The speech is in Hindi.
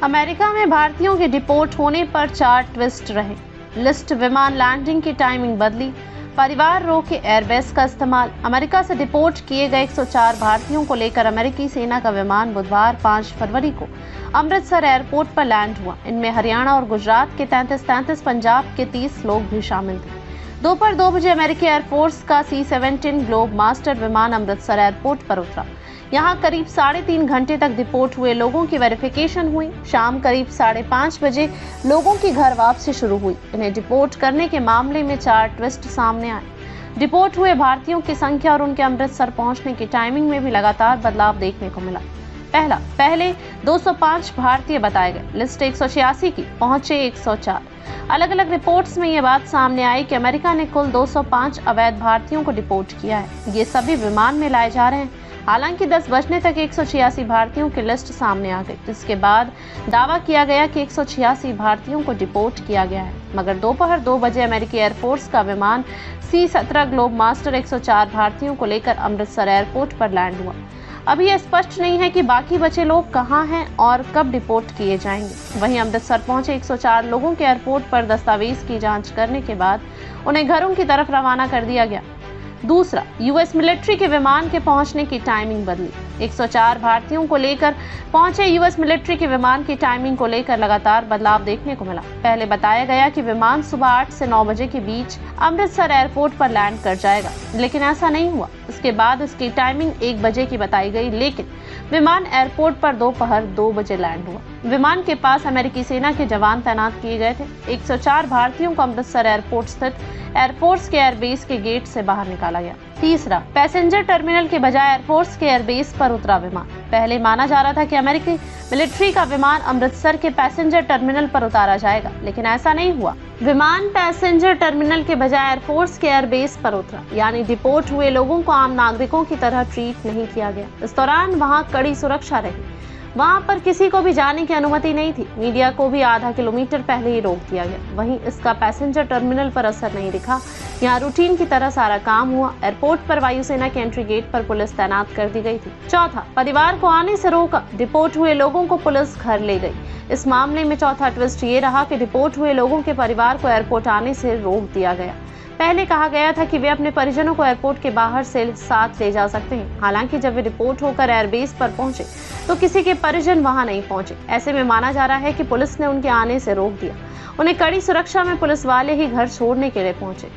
अमेरिका में भारतीयों के डिपोर्ट होने पर 4 ट्विस्ट रहे। लिस्ट, विमान लैंडिंग की टाइमिंग बदली, परिवार रोके एयरबेस का इस्तेमाल। अमेरिका से डिपोर्ट किए गए 104 भारतीयों को लेकर अमेरिकी सेना का विमान बुधवार 5 फरवरी को अमृतसर एयरपोर्ट पर लैंड हुआ। इनमें हरियाणा और गुजरात के 33, पंजाब के 30 लोग भी शामिल थे। दोपहर 2 बजे अमेरिकी एयरफोर्स का C-17 ग्लोब मास्टर विमान अमृतसर एयरपोर्ट पर उतरा। यहां करीब 3.5 घंटे तक डिपोर्ट हुए लोगों की वेरिफिकेशन हुई। शाम करीब 5:30 बजे लोगों की घर वापसी शुरू हुई। इन्हें डिपोर्ट करने के मामले में 4 ट्विस्ट सामने आए। डिपोर्ट हुए भारतीयों की संख्या और उनके अमृतसर पहुंचने की टाइमिंग में भी लगातार बदलाव देखने को मिला। पहले 205 भारतीय बताए गए, लिस्ट 186 की, पहुंचे 104। अलग अलग रिपोर्ट्स में ये बात सामने आई कि अमेरिका ने कुल 205 अवैध भारतीयों को डिपोर्ट किया है। ये सभी विमान में लाए जा रहे हैं। हालांकि 10 बजने तक 186 भारतीयों की लिस्ट सामने आ गई, जिसके बाद दावा किया गया कि 186 भारतीयों को डिपोर्ट किया गया है। मगर दोपहर 2 बजे अमेरिकी एयरफोर्स का विमान C-17 ग्लोब मास्टर 104 भारतीयों को लेकर अमृतसर एयरपोर्ट पर लैंड हुआ। अभी यह स्पष्ट नहीं है कि बाकी बचे लोग कहां हैं और कब डिपोर्ट किए जाएंगे। वहीं अमृतसर पहुंचे 104 लोगों के एयरपोर्ट पर दस्तावेज की जांच करने के बाद उन्हें घरों की तरफ रवाना कर दिया गया। दूसरा, यूएस मिलिट्री के विमान के पहुंचने की टाइमिंग बदली। 104 भारतीयों को लेकर पहुंचे यूएस मिलिट्री के विमान की टाइमिंग को लेकर लगातार बदलाव देखने को मिला। पहले बताया गया कि विमान सुबह 8 से 9 बजे के बीच अमृतसर एयरपोर्ट पर लैंड कर जाएगा, लेकिन ऐसा नहीं हुआ। इसके बाद इसकी टाइमिंग 1 बजे की बताई गई, लेकिन विमान एयरपोर्ट पर दोपहर 2 बजे लैंड हुआ। विमान के पास अमेरिकी सेना के जवान तैनात किए गए थे। 104 भारतीयों को अमृतसर एयरपोर्ट स्थित एयरफोर्स के एयरबेस के गेट से बाहर निकाला गया। तीसरा, पैसेंजर टर्मिनल के बजाय एयरफोर्स के एयरबेस पर उतरा विमान। पहले माना जा रहा था कि अमेरिकी मिलिट्री का विमान अमृतसर के पैसेंजर टर्मिनल पर उतारा जाएगा, लेकिन ऐसा नहीं हुआ। विमान पैसेंजर टर्मिनल के बजाय एयरफोर्स के एयरबेस पर उतरा, यानी डिपोर्ट हुए लोगों को आम नागरिकों की तरह ट्रीट नहीं किया गया। इस दौरान वहां कड़ी सुरक्षा रही। वहां पर किसी को भी जाने की अनुमति नहीं थी। मीडिया को भी आधा किलोमीटर पहले ही रोक दिया गया। वहीं इसका पैसेंजर टर्मिनल पर असर नहीं दिखा। यहाँ रूटीन की तरह सारा काम हुआ। एयरपोर्ट पर वायुसेना के एंट्री गेट पर पुलिस तैनात कर दी गई थी। चौथा, परिवार को आने से रोका। डिपोर्ट हुए लोगों को पुलिस घर ले गई। इस मामले में चौथा ट्विस्ट ये रहा कि डिपोर्ट हुए लोगों के परिवार को एयरपोर्ट आने से रोक दिया गया। पहले कहा गया था कि वे अपने परिजनों को एयरपोर्ट के बाहर से साथ ले जा सकते हैं। हालांकि जब वे रिपोर्ट होकर एयरबेस पर पहुंचे तो किसी के परिजन वहां नहीं पहुंचे। ऐसे में माना जा रहा है कि पुलिस ने उनके आने से रोक दिया। उन्हें कड़ी सुरक्षा में पुलिस वाले ही घर छोड़ने के लिए पहुंचे।